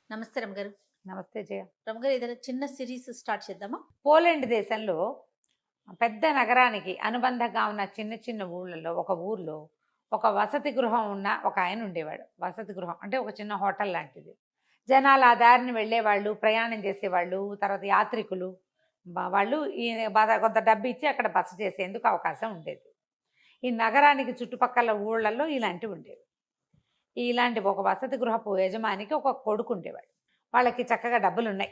నమస్తే రమగారు. నమస్తే జయ. రమగారు, ఏదైనా చిన్న సిరీస్ స్టార్ట్ చేద్దామా? పోలాండ్ దేశంలో పెద్ద నగరానికి అనుబంధంగా ఉన్న చిన్న చిన్న ఊళ్ళలో ఒక ఊర్లో ఒక వసతి గృహం ఉన్న ఒక ఆయన ఉండేవాడు. వసతి గృహం అంటే ఒక చిన్న హోటల్ లాంటిది. జనాలు ఆ దారిని వెళ్ళేవాళ్ళు, ప్రయాణం చేసేవాళ్ళు, తర్వాత యాత్రికులు వాళ్ళు ఈ కొంత డబ్బు ఇచ్చి అక్కడ బస చేసేందుకు అవకాశం ఉండేది. ఈ నగరానికి చుట్టుపక్కల ఊళ్ళల్లో ఇలాంటివి ఉండేవి. ఇలాంటి ఒక వసతి గృహపు యజమానికి ఒక కొడుకు ఉండేవాడు. వాళ్ళకి చక్కగా డబ్బులున్నాయి,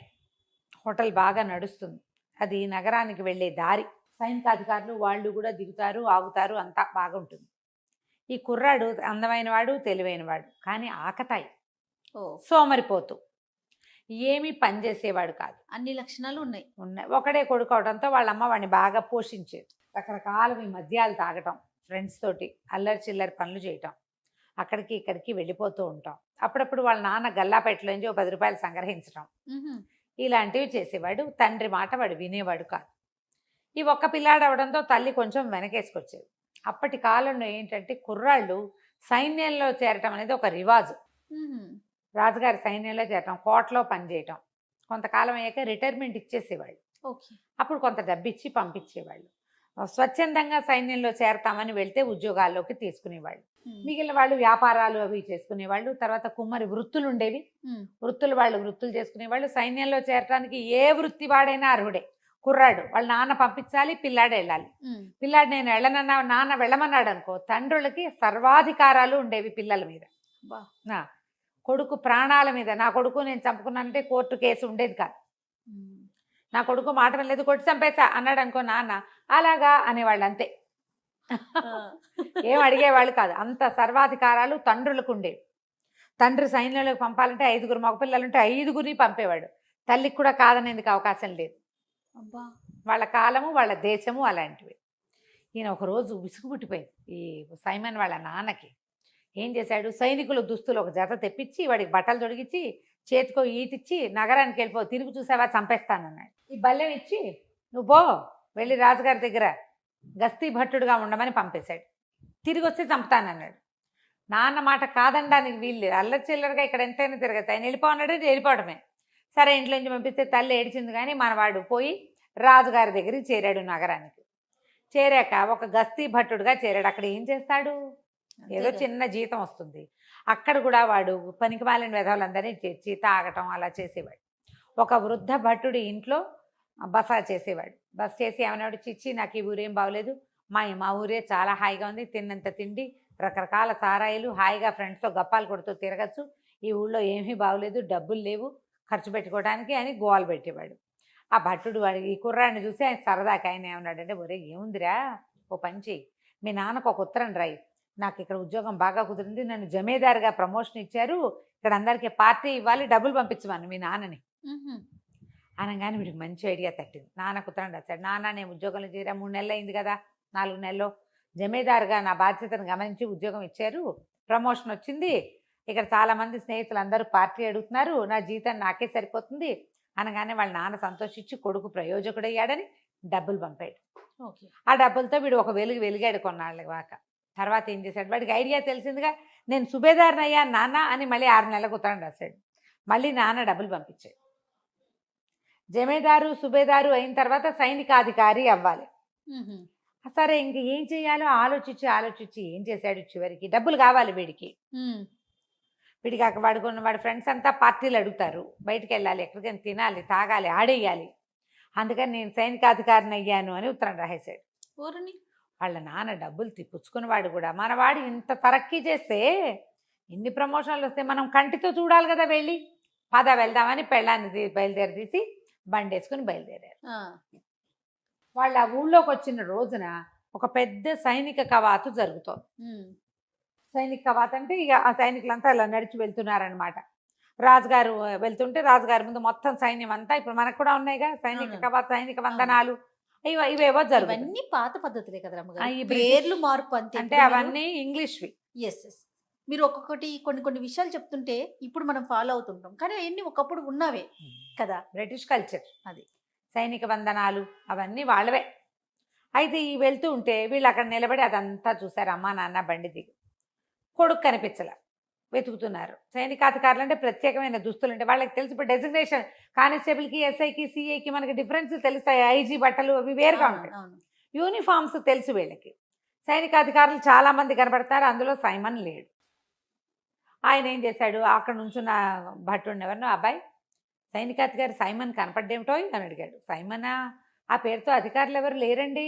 హోటల్ బాగా నడుస్తుంది, అది నగరానికి వెళ్ళే దారి. సైనికాధికారులు వాళ్ళు కూడా దిగుతారు, ఆగుతారు, అంతా బాగుంటుంది. ఈ కుర్రాడు అందమైన వాడు, తెలివైనవాడు, కానీ ఆకతాయి, ఓ సోమరిపోతూ, ఏమీ పని చేసేవాడు కాదు. అన్ని లక్షణాలు ఉన్నాయి. ఒకడే కొడుకు అవడంతో వాళ్ళ అమ్మ వాడిని బాగా పోషించేది. రకరకాల మద్యాలు తాగటం, ఫ్రెండ్స్ తోటి అల్లరి చిల్లరి పనులు చేయటం, అక్కడికి ఇక్కడికి వెళ్ళిపోతూ ఉంటాం. అప్పుడప్పుడు వాళ్ళ నాన్న గల్లాపెట్టలోంచి 10 రూపాయలు సంగ్రహించడం, ఇలాంటివి చేసేవాడు. తండ్రి మాట వాడు వినేవాడు కాదు. ఈ ఒక్క పిల్లాడు అవడంతో తల్లి కొంచెం వెనకేసుకొచ్చేది. అప్పటి కాలంలో ఏంటంటే కుర్రాళ్ళు సైన్యంలో చేరటం అనేది ఒక రివాజు. రాజుగారి సైన్యంలో చేరటం, కోటలో పనిచేయటం, కొంతకాలం అయ్యాక రిటైర్మెంట్ ఇచ్చేసేవాళ్ళు. అప్పుడు కొంత డబ్బు ఇచ్చి పంపించేవాళ్ళు. స్వచ్ఛందంగా సైన్యంలో చేరతామని వెళ్తే ఉద్యోగాల్లోకి తీసుకునేవాళ్ళు. మిగిలిన వాళ్ళు వ్యాపారాలు అవి చేసుకునేవాళ్ళు. తర్వాత కుమ్మరి వృత్తులు ఉండేవి, వృత్తులు చేసుకునేవాళ్ళు. సైన్యంలో చేరటానికి ఏ వృత్తి వాడైనా అర్హుడే. కుర్రాడు వాళ్ళ నాన్న పంపించాలి, పిల్లాడు వెళ్ళాలి. పిల్లాడు నేను వెళ్ళనన్నా, నాన్న వెళ్ళమన్నాడు అనుకో, తండ్రులకి సర్వాధికారాలు ఉండేవి పిల్లల మీద. కొడుకు ప్రాణాల మీద, నా కొడుకు నేను చంపుకున్నానంటే కోర్టు కేసు ఉండేది కాదు. నా కొడుకు మాట వెళ్ళలేదు, కొట్టి చంపేసా అన్నాడు అనుకో నాన్న, అలాగా అనేవాళ్ళు, అంతే. ఏం అడిగేవాళ్ళు కాదు. అంత సర్వాధికారాలు తండ్రులకు ఉండేవి. తండ్రి సైన్యంలోకి పంపాలంటే 5 మగపిల్లలుంటే 5 పంపేవాడు. తల్లికి కూడా కాదనేందుకు అవకాశం లేదు. వాళ్ళ కాలము, వాళ్ళ దేశము అలాంటివి. ఈయన ఒకరోజు విసుగు పుట్టిపోయింది ఈ సైమన్ వాళ్ళ నాన్నకి. ఏం చేశాడు, సైనికుల దుస్తులు ఒక జత తెప్పించి వాడికి బట్టలు తొడిగించి చేతికో ఈటిచ్చి నగరానికి వెళ్ళిపో, తిరిగి చూసావా చంపేస్తానన్నాడు. ఈ బల్లెం ఇచ్చి నువ్వు పో, వెళ్ళి రాజుగారి దగ్గర గస్తీ భట్టుడుగా ఉండమని పంపేశాడు. తిరిగి వస్తే చంపుతానన్నాడు. నాన్న మాట కాదనడానికి వీళ్ళు అల్లరి చిల్లరగా ఇక్కడ ఎంతైనా తిరగచ్చు, ఆయన వెళ్ళిపోన్నాడు, వెళ్ళిపోవడమే. సరే ఇంట్లో నుంచి పంపిస్తే తల్లి ఏడిచింది, కానీ మనవాడు పోయి రాజుగారి దగ్గరికి చేరాడు. నగరానికి చేరాక ఒక గస్తీ భట్టుడుగా చేరాడు. అక్కడ ఏం చేస్తాడు, ఏదో చిన్న జీతం వస్తుంది. అక్కడ కూడా వాడు పనికిమాలిన విధవులందరినీ చేర్చి తాగటం అలా చేసేవాడు. ఒక వృద్ధ భట్టుడి ఇంట్లో బస చేసేవాడు. బస చేసి ఏమన్నాడు, చిచ్చి నాకు ఈ ఊరేం బాగోలేదు, మా ఊరే చాలా హాయిగా ఉంది, తిన్నంత తిండి, రకరకాల సారాయిలు, హాయిగా ఫ్రెండ్స్తో గప్పాలు కొడుతూ తిరగచ్చు, ఈ ఊళ్ళో ఏమీ బాగోలేదు, డబ్బులు లేవు ఖర్చు పెట్టుకోవడానికి అని గోలు పెట్టేవాడు. ఆ భట్టుడు వాడి ఈ కుర్రాడిని చూసి ఆయన సరదాకి ఆయన ఏమన్నాడంటే, ఒరే ఏముందిరా, ఓ పని చెయ్యి, మీ నాన్నకు ఒక ఉత్తరం రాయి, నాకు ఇక్కడ ఉద్యోగం బాగా కుదిరింది, నన్ను జమీదారుగా ప్రమోషన్ ఇచ్చారు, ఇక్కడ అందరికీ పార్టీ ఇవ్వాలి, డబ్బులు పంపించమని మీ నాన్నని అనగానే వీడికి మంచి ఐడియా తట్టింది. నాన్నకు ఉత్తరం రాశాడు. నాన్న నేను ఉద్యోగంలో చేరా 3 నెలలు అయింది కదా, 4 నెలల్లో జమీదారుగా నా బాధ్యతను గమనించి ఉద్యోగం ఇచ్చారు, ప్రమోషన్ వచ్చింది, ఇక్కడ చాలామంది స్నేహితులు అందరూ పార్టీ అడుగుతున్నారు, నా జీతం నాకే సరిపోతుంది అనగానే వాళ్ళ నాన్న సంతోషించి కొడుకు ప్రయోజకుడయ్యాడని డబ్బులు పంపాడు. ఆ డబ్బులతో వీడు ఒక వెలిగాడు కొన్నాళ్ళ వాక. తర్వాత ఏం చేశాడు, వాడికి ఐడియా తెలిసిందిగా, నేను సుబేదారుని అయ్యా నాన్న అని మళ్ళీ 6 నెలలకు ఉత్తరం రాశాడు. మళ్ళీ నాన్న డబ్బులు పంపించాడు. జమీదారు సుబేదారు అయిన తర్వాత సైనికాధికారి అవ్వాలి. సరే ఇంక ఏం చేయాలో ఆలోచించి ఏం చేశాడు, చివరికి డబ్బులు కావాలి వీడికి. వీడికి వాడి ఫ్రెండ్స్ అంతా పార్టీలు అడుగుతారు, బయటికి వెళ్ళాలి, ఎక్కడికైనా తినాలి, తాగాలి, ఆడేయాలి, అందుకని నేను సైనికాధికారిని అయ్యాను అని ఉత్తరం రాసేశాడు. వాళ్ళ నాన్న డబ్బులు పుచ్చుకున్నవాడు కూడా, మనవాడు ఇంత తరక్కీ చేస్తే, ఎన్ని ప్రమోషన్లు వస్తే మనం కంటితో చూడాలి కదా, వెళ్ళి పద వెళ్దామని పెళ్ళాన్ని బయలుదేరి బండి వేసుకుని బయలుదేరారు. వాళ్ళ ఊళ్ళోకి వచ్చిన రోజున ఒక పెద్ద సైనిక కవాతు జరుగుతోంది. సైనిక కవాతు అంటే ఇక ఆ సైనికులంతా ఇలా నడిచి వెళ్తున్నారనమాట. రాజుగారు వెళ్తుంటే రాజుగారి ముందు మొత్తం సైన్యం అంతా, ఇప్పుడు మనకు కూడా ఉన్నాయిగా సైనిక కవాతు, సైనిక వందనాలు, ఇవేవో జరుగుతాయి. పాత పద్ధతులే కదా, పేర్లు మార్పు అంతే. అంటే అవన్నీ ఇంగ్లీష్వి. మీరు ఒక్కొక్కటి కొన్ని విషయాలు చెప్తుంటే ఇప్పుడు మనం ఫాలో అవుతుంటాం, కానీ అవన్నీ ఒకప్పుడు ఉన్నవే కదా, బ్రిటిష్ కల్చర్ అది. సైనిక వందనాలు అవన్నీ వాళ్ళవే. అయితే ఈ వెళ్తూ ఉంటే వీళ్ళు అక్కడ నిలబడి అదంతా చూసారు. అమ్మా నాన్న బండి దిగి, కొడుకు కనిపించలే. వెతుకుతున్నారు. సైనికాధికారులు అంటే ప్రత్యేకమైన దుస్తులు అంటే వాళ్ళకి తెలుసు. ఇప్పుడు డెసిగ్నేషన్ కానిస్టేబుల్కి, ఎస్ఐకి, సిఐకి మనకి డిఫరెన్స్ తెలుస్తాయి. ఐజీ బట్టలు అవి వేరుగా అవును ఉంటాయి. అవును యూనిఫామ్స్ తెలుసు వీళ్ళకి. సైనికాధికారులు చాలామంది కనబడతారు, అందులో సైమన్ లేడు. ఆయన ఏం చేశాడు, అక్కడ నుంచున్న భట్టుడిని ఎవరినో, అబ్బాయి సైనికాధికారి సైమన్ కనపడ్డేమిటో అని అడిగాడు. సైమనా, ఆ పేరుతో అధికారులు ఎవరు లేరండి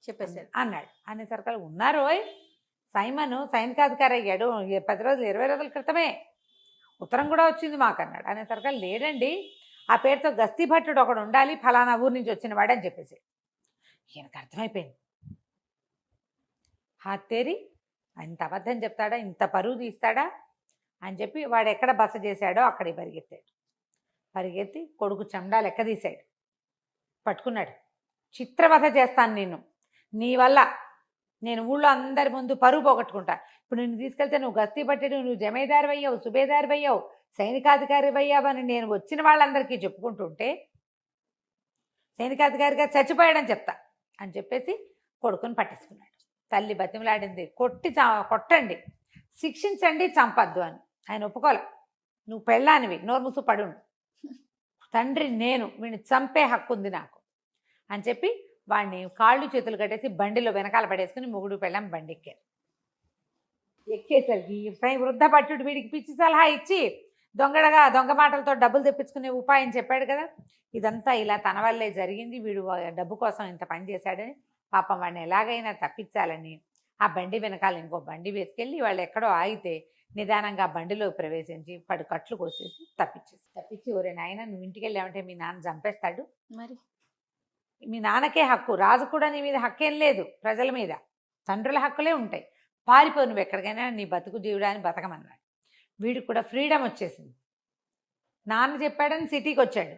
చెప్పేశారు. అన్నాడు. అనేసరికి ఉన్నారోయ్, సైమన్ సైనికాధికారి అయ్యాడు 10 రోజులు 20 రోజుల క్రితమే, ఉత్తరం కూడా వచ్చింది మాకు అన్నాడు. అనేసరికి లేడండి, ఆ పేరుతో గస్తీ భట్టుడు ఒకడు ఉండాలి, ఫలానా ఊరు నుంచి వచ్చిన వాడు అని చెప్పేసి. ఈయనకు అర్థమైపోయింది, హాతేరి ఇంత అబద్ధం చెప్తాడా, ఇంత పరువు తీస్తాడా అని చెప్పి వాడు ఎక్కడ బస చేశాడో అక్కడికి పరిగెత్తాడు. పరిగెత్తి కొడుకు చెండా లెక్క తీశాడు, పట్టుకున్నాడు. చిత్రవధ చేస్తాను నిన్ను, నీ వల్ల నేను ఊళ్ళో అందరి ముందు పరువు పోగొట్టుకుంటా. ఇప్పుడు నిన్ను తీసుకెళ్తే నువ్వు గస్తీ పట్టేడు, నువ్వు జమీదారు అయ్యావు, సుబేదారు అయ్యావు, సైనికాధికారి అయ్యావు అని నేను వచ్చిన వాళ్ళందరికీ చెప్పుకుంటుంటే సైనికాధికారిగా చచ్చిపోయాడని చెప్తా అని చెప్పేసి కొడుకుని పట్టేసుకున్నాడు. తల్లి బతిమలాడింది, కొట్టండి, శిక్షించండి, చంపద్దు అని. ఆయన ఒప్పుకోలే. నువ్వు పెళ్ళానివి, నోరు మూసు పడుండు, తండ్రి నేను, వీడిని చంపే హక్కు ఉంది నాకు అని చెప్పి వాడిని కాళ్ళు చేతులు కట్టేసి బండిలో వెనకాల పడేసుకుని మొగుడు పెళ్ళాం బండి ఎక్కారు. ఎక్కేసరికి వృద్ధ భట్టుడు వీడికి పిచ్చి సలహా ఇచ్చి దొంగ మాటలతో డబ్బులు తెప్పించుకునే ఉపాయం చెప్పాడు కదా. ఇదంతా ఇలా తన వల్లే జరిగింది, వీడు డబ్బు కోసం ఇంత పని చేశాడని పాపం వాడిని ఎలాగైనా తప్పించాలని ఆ బండి వెనకాల ఇంకో బండి వేసుకెళ్ళి వాళ్ళు ఎక్కడో ఆగితే నిదానంగా బండిలో ప్రవేశించి కట్లు కోసేసి తప్పించి ఒరే నాయన, నువ్వు ఇంటికి వెళ్ళావంటే మీ నాన్న చంపేస్తాడు, మరి మీ నాన్నకే హక్కు, రాజు కూడా నీ మీద హక్కేం లేదు, ప్రజల మీద తండ్రుల హక్కులే ఉంటాయి, పారిపో నువ్వు ఎక్కడికైనా, నీ బతుకు జీవుడాన్ని బతకమన్నాడు. వీడికి కూడా ఫ్రీడమ్ వచ్చేసింది. నాన్న చెప్పాడని సిటీకి వచ్చాడు,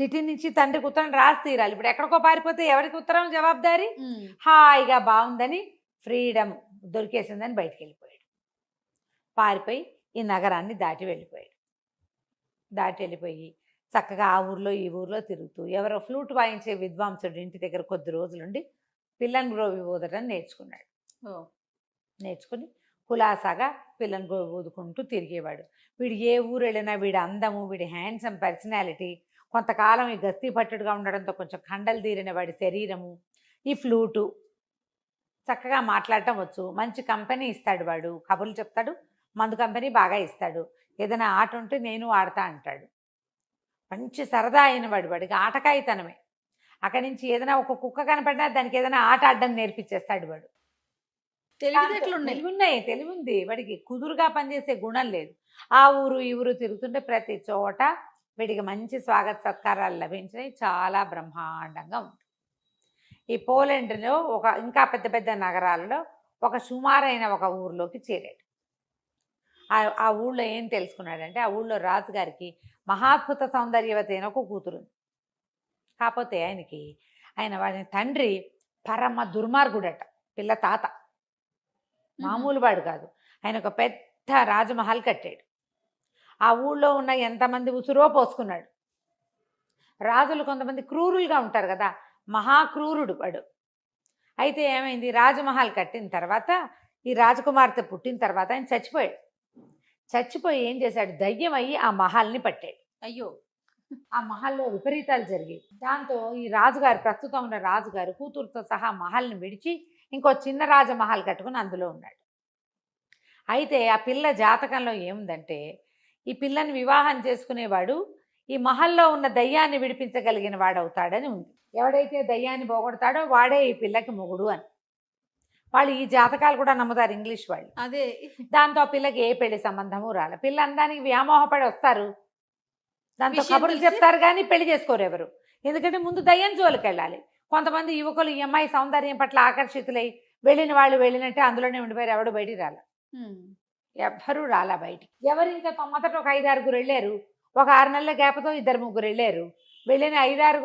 సిటీ నుంచి తండ్రికి ఉత్తరం రాసి తీరాలి. ఇప్పుడు ఎక్కడికో పారిపోతే ఎవరికి ఉత్తరం జవాబుదారీ? హాయిగా బాగుందని ఫ్రీడమ్ దొరికేసిందని బయటికి వెళ్ళిపోయాడు. పారిపోయి ఈ నగరాన్ని దాటి వెళ్ళిపోయి చక్కగా ఆ ఊర్లో ఈ ఊర్లో తిరుగుతూ ఎవరో ఫ్లూట్ వాయించే విద్వాంసుడు ఇంటి దగ్గర కొద్ది రోజులుండి పిల్లని గ్రోవి ఊదటం నేర్చుకున్నాడు. నేర్చుకుని కులాసాగా పిల్లని గ్రోవి ఊదుకుంటూ తిరిగేవాడు. వీడు ఏ ఊరు వెళ్ళినా వీడి అందము, వీడి హ్యాండ్సమ్ పర్సనాలిటీ, కొంతకాలం ఈ గస్తీ భట్టుడుగా ఉండడంతో కొంచెం కండలు తీరిన వాడి శరీరము, ఈ ఫ్లూటు, చక్కగా మాట్లాడటం వచ్చు, మంచి కంపెనీ ఇస్తాడు వాడు, కబుర్లు చెప్తాడు, మందు కంపెనీ బాగా ఇస్తాడు, ఏదైనా ఆట ఉంటే నేను ఆడతా అంటాడు. మంచి సరదా అయిన వాడికి ఆటకాయితనమే. అక్కడి నుంచి ఏదైనా ఒక కుక్క కనపడినా దానికి ఏదైనా ఆట ఆడడం నేర్పించేస్తాడు వాడు. తెలివి ఉంది వాడికి, కుదురుగా పనిచేసే గుణం లేదు. ఆ ఊరు ఈ ఊరు తిరుగుతుంటే ప్రతి చోట వీడికి మంచి స్వాగత సత్కారాలు లభించినాయి, చాలా బ్రహ్మాండంగా ఉంది. ఈ పోలాండ్లో ఇంకా పెద్ద పెద్ద నగరాలలో ఒక సుమారైన ఒక ఊర్లోకి చేరాడు. ఆ ఊళ్ళో ఏం తెలుసుకున్నాడంటే, ఆ ఊళ్ళో రాజుగారికి మహాద్భుత సౌందర్యవతి అయిన ఒక కూతురు. కాకపోతే ఆయన వాడి తండ్రి పరమ దుర్మార్గుడట, పిల్ల తాత మామూలు వాడు కాదు. ఆయన ఒక పెద్ద రాజమహల్ కట్టాడు. ఆ ఊళ్ళో ఉన్న ఎంతమంది ఉసురో పోసుకున్నాడు. రాజులు కొంతమంది క్రూరులుగా ఉంటారు కదా, మహాక్రూరుడు వాడు. అయితే ఏమైంది, రాజమహల్ కట్టిన తర్వాత ఈ రాజకుమార్తె పుట్టిన తర్వాత ఆయన చచ్చిపోయి ఏం చేశాడు, దయ్యం అయ్యి ఆ మహల్ని పట్టాడు. అయ్యో, ఆ మహల్లో విపరీతాలు జరిగాయి. దాంతో ఈ రాజుగారు, ప్రస్తుతం ఉన్న రాజుగారు కూతురుతో సహా మహల్ని విడిచి ఇంకో చిన్న రాజమహల్ కట్టుకుని అందులో ఉన్నాడు. అయితే ఆ పిల్ల జాతకంలో ఏముందంటే, ఈ పిల్లని వివాహం చేసుకునేవాడు ఈ మహల్లో ఉన్న దయ్యాన్ని విడిపించగలిగిన వాడవుతాడని ఉంది. ఎవడైతే దయ్యాన్ని పోగొడతాడో వాడే ఈ పిల్లకి మొగుడు అని. వాళ్ళు ఈ జాతకాలు కూడా నమ్ముతారు, ఇంగ్లీష్ వాళ్ళు. అదే దాంతో ఆ పిల్లకి ఏ పెళ్లి సంబంధము రాలే. పిల్ల అందానికి వ్యామోహపడి వస్తారు, దాంతో కబుర్లు చెప్తారు కానీ పెళ్లి చేసుకోరు ఎవరు. ఎందుకంటే ముందు దయ్యం జోలికి వెళ్ళాలి. కొంతమంది యువకులు ఈ అమ్మాయి సౌందర్యం పట్ల ఆకర్షితులై వెళ్ళిన వాళ్ళు వెళ్ళినట్టే అందులోనే ఉండిపోయారు, ఎవడు బయటికి రాల. ఎవ్వరూ రాలా బయటికి. ఎవరు ఇంకా మొదట ఒక 5-6 వెళ్ళారు, ఒక 6 నెలల గ్యాప్తో 2-3 వెళ్ళారు. వెళ్ళిన 5-6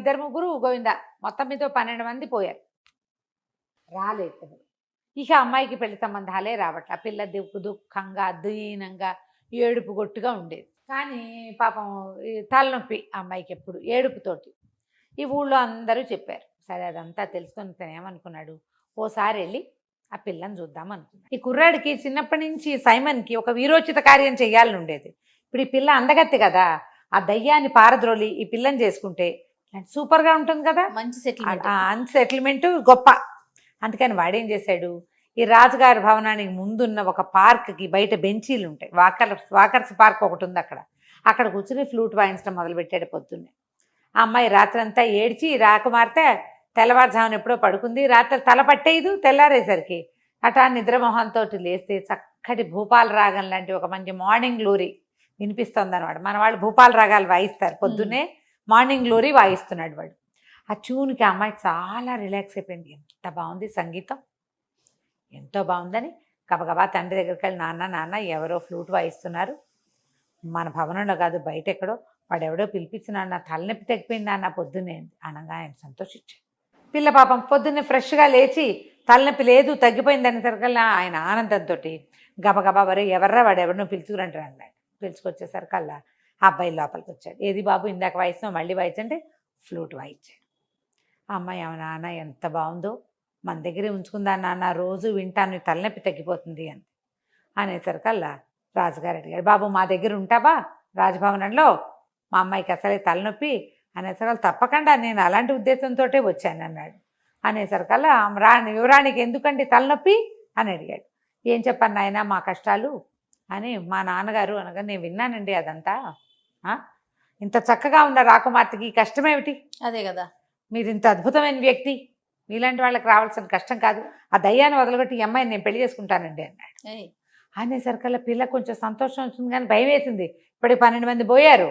2-3 గోవిందా, మొత్తం మీద 12 మంది పోయారు, రాలేదు. ఇక అమ్మాయికి పెళ్లి సంబంధాలే రావట్ల. పిల్ల దుఃఖంగా దీనంగా ఏడుపు గొట్టుగా ఉండేది. కానీ పాపం తలనొప్పి అమ్మాయికి ఎప్పుడు ఏడుపుతోటి. ఈ ఊళ్ళో అందరూ చెప్పారు. సరే అదంతా తెలుసుకొని తను ఏమనుకున్నాడు, ఓసారి వెళ్ళి ఆ పిల్లని చూద్దాం అనుకున్నా. ఈ కుర్రాడికి చిన్నప్పటి నుంచి సైమన్కి ఒక వీరోచిత కార్యం చెయ్యాలని ఉండేది. ఇప్పుడు ఈ పిల్ల అందగత్తి కదా, ఆ దయ్యాన్ని పారద్రోలి ఈ పిల్లని చేసుకుంటే సూపర్గా ఉంటుంది కదా, మంచి సెటిల్మెంట్. సెటిల్మెంట్ గొప్ప. అందుకని వాడేం చేశాడు, ఈ రాజుగారి భవనానికి ముందున్న ఒక పార్క్కి బయట బెంచీలు ఉంటాయి, వాకర్స్ పార్క్ ఒకటి ఉంది, అక్కడ కూర్చుని ఫ్లూట్ వాయించడం మొదలుపెట్టాడు పొద్దున్నే. ఆ అమ్మాయి రాత్రంతా ఏడ్చి రాకుమార్తె తెల్లవారుజామున ఎప్పుడో పడుకుంది. రాత్రి తల పట్టేయదు, తెల్లారేసరికి అటా నిద్రమోహంతో లేస్తే చక్కటి భూపాల రాగం లాంటి ఒక మంచి మార్నింగ్ గ్లోరీ వినిపిస్తుంది అనమాట. మన వాళ్ళు భూపాల రాగాలు వాయిస్తారు పొద్దున్నే, మార్నింగ్ గ్లోరీ వాయిస్తున్నాడు వాడు. ఆ ట్యూన్కి అమ్మాయి చాలా రిలాక్స్ అయిపోయింది. ఎంత బాగుంది సంగీతం, ఎంతో బాగుందని గబగబా తండ్రి దగ్గరికి వెళ్ళి, నాన్న ఎవరో ఫ్లూట్ వాయిస్తున్నారు, మన భవనంలో కాదు బయట ఎక్కడో, వాడెవడో పిలిపించిన నా తలనొప్పి తగ్గిపోయింది అన్న పొద్దున్నే అనగా ఆయన సంతోషించాడు. పిల్ల పాపం పొద్దున్నే ఫ్రెష్గా లేచి తలనొప్పి లేదు తగ్గిపోయింది అనేసరికల్లా ఆయన ఆనందంతో గబగబా వరే ఎవర్రా వాడు ఎవరినో పిలుచుకురంటారు అన్నాడు. పిలుచుకొచ్చేసరికల్లా ఆ అబ్బాయి లోపలికి వచ్చాడు. ఏది బాబు ఇందాక వాయిస్తున్నావు మళ్ళీ వాయించంటే ఫ్లూట్ వాయించాడు. ఆ అమ్మాయి నాన్న ఎంత బాగుందో, మన దగ్గరే ఉంచుకుందా నాన్న, రోజు వింటాను తలనొప్పి తగ్గిపోతుంది అని అనేసరికల్లా రాజుగారు అడిగాడు, బాబు మా దగ్గర ఉంటావా రాజభవనంలో, మా అమ్మాయికి అసలే తలనొప్పి అనేసరికి తప్పకుండా నేను అలాంటి ఉద్దేశంతో వచ్చాను అన్నాడు. అనేసరికల్లా యువరాణికి ఎందుకండి తలనొప్పి అని అడిగాడు. ఏం చెప్పాను నాయన మా కష్టాలు అని మా నాన్నగారు అనగా, నేను విన్నానండి అదంతా, ఇంత చక్కగా ఉన్న రాకుమార్తెకి కష్టమేమిటి, అదే కదా, మీరు ఇంత అద్భుతమైన వ్యక్తి, మీలాంటి వాళ్ళకి రావాల్సిన కష్టం కాదు, ఆ దయ్యాన్ని వదలగొట్టి ఈ అమ్మాయిని నేను పెళ్లి చేసుకుంటానండి అన్నాడు. అనేసరికల్లా పిల్ల కొంచెం సంతోషం వచ్చింది కానీ భయం వేసింది. ఇప్పటికి 12 మంది పోయారు,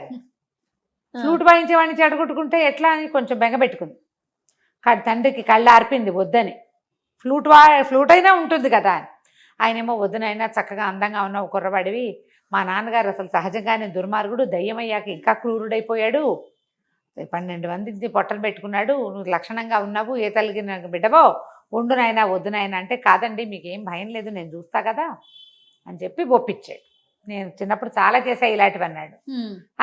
ఫ్లూట్ వాయించేవాడిని చెడగొట్టుకుంటే ఎట్లా అని కొంచెం బెంగపెట్టుకుంది. తండ్రికి కళ్ళు ఆర్పింది వద్దని, ఫ్లూట్ అయినా ఉంటుంది కదా అని. ఆయనేమో వద్దునైనా చక్కగా అందంగా ఉన్న ఒక కుర్రవాడివి, మా నాన్నగారు అసలు సహజంగానే దుర్మార్గుడు, దయ్యమయ్యాక ఇంకా క్రూరుడైపోయాడు, 12 మంది పొట్టలు పెట్టుకున్నాడు, నువ్వు లక్షణంగా ఉన్నావు, ఏ తల్లికి నాకు బిడ్డవో, వండునైనా వద్దునైనా అంటే, కాదండి మీకేం భయం లేదు నేను చూస్తా కదా అని చెప్పి ఒప్పించాడు. నేను చిన్నప్పుడు చాలా చేశా ఇలాంటివి అన్నాడు.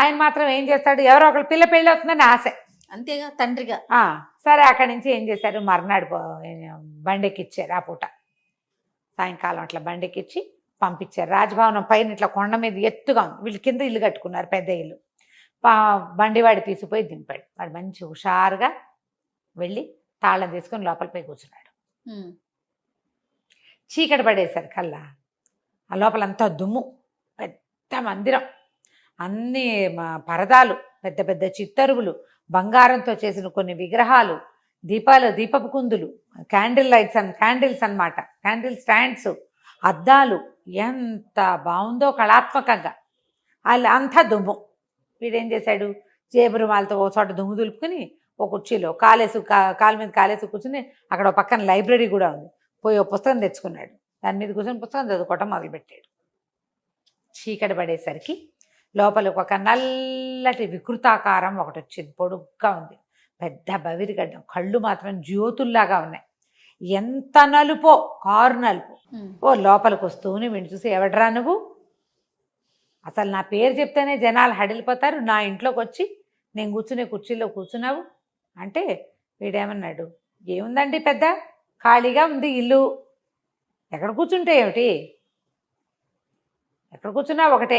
ఆయన మాత్రం ఏం చేస్తాడు, ఎవరో ఒకళ్ళు పిల్ల పెళ్ళి అవుతుందని ఆశ, అంతేగా తండ్రిగా. సరే అక్కడి నుంచి ఏం చేశారు, మర్నాడు బండెక్కిచ్చారు. ఆ పూట సాయంకాలం అట్లా బండెక్కిచ్చి పంపించారు. రాజభవనం పైన ఇట్లా కొండ మీద ఎత్తుగా ఉంది, వీళ్ళు కింద ఇల్లు కట్టుకున్నారు, పెద్ద ఇల్లు. బండివాడి తీసిపోయి దింపాడు. వాడు మంచి హుషారుగా వెళ్ళి తాళం తీసుకొని లోపలిపై కూర్చున్నాడు. చీకటి పడేసరి కల్లా ఆ లోపలంతా దుమ్ము, పెద్ద మందిరం, అన్ని పరదాలు, పెద్ద పెద్ద చిత్తరువులు, బంగారంతో చేసిన కొన్ని విగ్రహాలు, దీపపు కుందులు, క్యాండిల్స్ అన్నమాట, క్యాండిల్ స్టాండ్స్, అద్దాలు, ఎంత బాగుందో కళాత్మకంగా. అంతా దుమ్ము. వీడేం చేశాడు, జేబురుమాలతో ఓ చోట దుమ్ము దులుపుకుని ఓ కుర్చీలో కాలు మీద కాలేసి కూర్చుని, అక్కడ ఒక పక్కన లైబ్రరీ కూడా ఉంది, పోయి ఓ పుస్తకం తెచ్చుకున్నాడు, దాని మీద కూర్చొని పుస్తకం చదువుకోవటం మొదలుపెట్టాడు. చీకటి పడేసరికి లోపలికి ఒక నల్లటి వికృతాకారం ఒకటి వచ్చింది, పొడుగ్గా ఉంది, పెద్ద బవిరిగడ్డం, కళ్ళు మాత్రం జ్యోతుల్లాగా ఉన్నాయి, ఎంత నలుపో, కారు నలుపు. ఓ లోపలికి వస్తూనే వీడిని చూసి, ఎవడరా నువ్వు, అసలు నా పేరు చెప్తేనే జనాలు హడిలిపోతారు, నా ఇంట్లోకి వచ్చి నేను కూర్చునే కుర్చీలో కూర్చున్నావు అంటే, వీడేమన్నాడు, ఏముందండి పెద్ద ఖాళీగా ఉంది ఇల్లు, ఎక్కడ కూర్చుంటే ఏమిటి, ఎక్కడ కూర్చున్నా ఒకటే,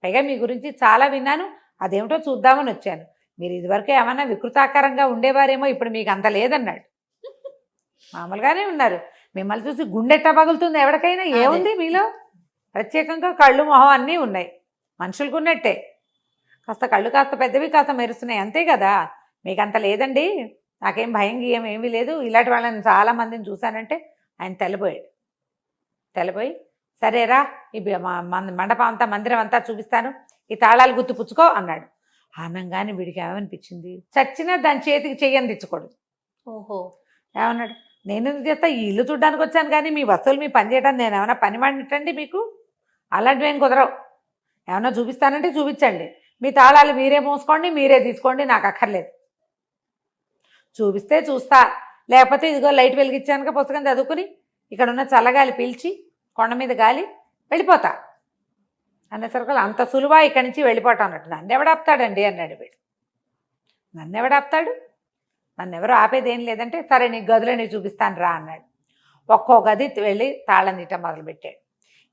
పైగా మీ గురించి చాలా విన్నాను, అదేమిటో చూద్దామని వచ్చాను, మీరు ఇదివరకు ఏమన్నా వికృతాకారంగా ఉండేవారేమో, ఇప్పుడు మీకు అంత లేదన్నాడు. మామూలుగానే ఉన్నారు, మిమ్మల్ని చూసి గుండెట్టా పగులుతుంది ఎవరికైనా, ఏముంది మీలో ప్రత్యేకంగా, కళ్ళు మొహం అన్నీ ఉన్నాయి, మనుషులకు ఉన్నట్టే, కాస్త కళ్ళు కాస్త పెద్దవి కాస్త మెరుస్తున్నాయి అంతే కదా, మీకు అంత లేదండి, నాకేం భయం గీయం ఏమీ లేదు, ఇలాంటి వాళ్ళని చాలామందిని చూశానంటే ఆయన తెల్లబోయి సరేరా ఈ మండపం అంతా మందిరం అంతా చూపిస్తాను, ఈ తాళాలు గుర్తు పుచ్చుకో అన్నాడు. ఆనంగానే వీడికి ఏమనిపించింది, చచ్చినా దాని చేతికి చెయ్యని తెచ్చుకోడు. ఓహో, ఏమన్నాడు, నేను ఎందుకు చేస్తా, ఈ ఇల్లు చూడడానికి వచ్చాను కానీ మీ వస్తువులు మీ పని చేయడానికి నేను ఏమైనా పని మాడినట్టండి, మీకు అలాంటివి ఏం కుదరవు, ఏమన్నా చూపిస్తానంటే చూపించండి, మీ తాళాలు మీరే మోసుకోండి, మీరే తీసుకోండి, నాకు అక్కర్లేదు, చూపిస్తే చూస్తా, లేకపోతే ఇదిగో లైట్ వెలిగించానుక పుస్తకం చదువుకుని ఇక్కడ ఉన్న చల్లగాలి పీల్చి కొండ మీద గాలి వెళ్ళిపోతా అనేసరికి, అంత సులువా ఇక్కడి నుంచి వెళ్ళిపోతాం అన్నట్టు, నన్ను ఎవడాపుతాడండి అన్నాడు వీడు. నన్ను ఎవడాపుతాడు, నన్ను ఎవరు ఆపేది ఏం లేదంటే, సరే నీ గదిలో నేను చూపిస్తాను రా అన్నాడు. ఒక్కో గది వెళ్ళి తాళం తీయటం మొదలుపెట్టాడు.